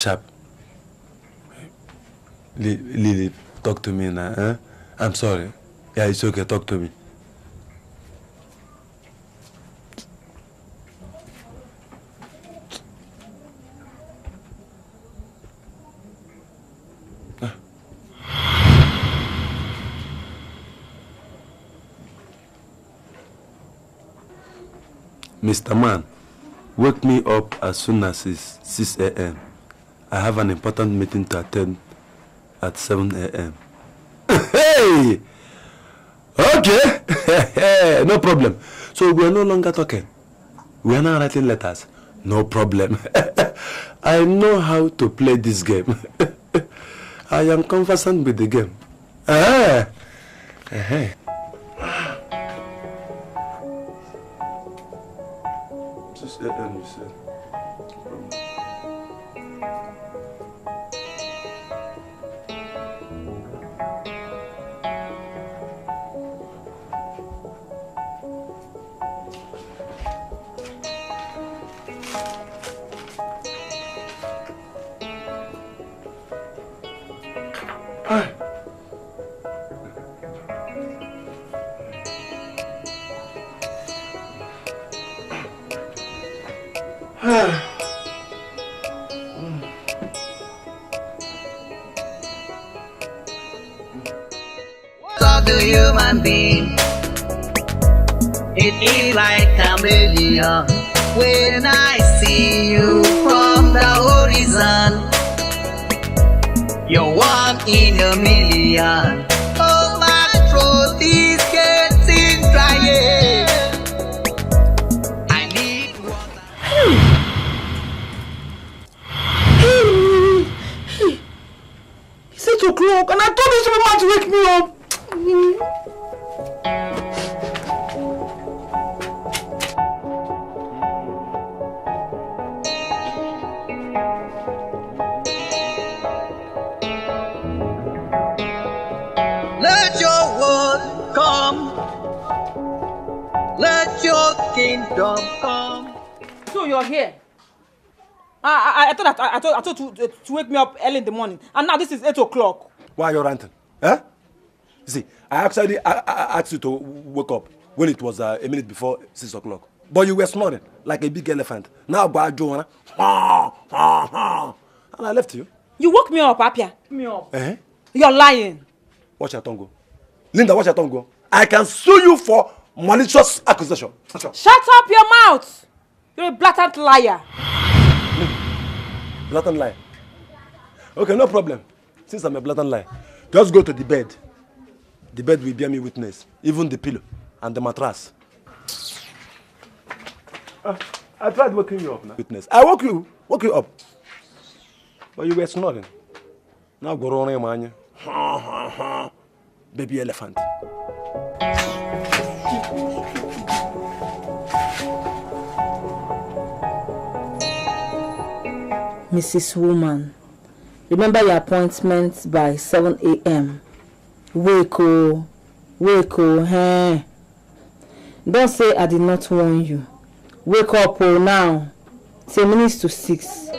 Chap. Lily, talk to me now, eh? I'm sorry. Yeah, it's okay, talk to me. Mr. Man, wake me up as soon as it's 6 a.m. I have an important meeting to attend at 7 a.m. Hey! Okay! No problem. So we are no longer talking. We are now writing letters. No problem. I know how to play this game. I am conversant with the game. Ah! Uh-huh. 6 a.m. you said. Human being, it is like a million when I see you from the horizon. You're one in a million. Oh, my throat is getting dry. I need water. Hey, it's 8 o'clock and I told this woman to wake me up. Let your word come. Let your kingdom come. So you're here. I thought to wake me up early in the morning, and now this is 8 o'clock. Why are you ranting? Huh? See, I actually asked you to wake up when it was a minute before 6 o'clock. But you were snoring like a big elephant. Now, Joanna, and I left you. You woke me up, Apia. Me up. Uh-huh. You're lying. Watch your tongue go. Linda, watch your tongue go. I can sue you for malicious accusation. Shut up your mouth. You're a blatant liar. Blatant lie. Okay, no problem. Since I'm a blatant lie, just go to the bed. The bed will bear me witness. Even the pillow and the mattress. I tried waking you up now. Witness. I woke you up. But you were snoring. Now go on, man. Baby elephant. Mrs. Woman, remember your appointment by 7 a.m. Wake oh, hey. Don't say I did not warn you. Wake up oh now. 10 minutes to 6.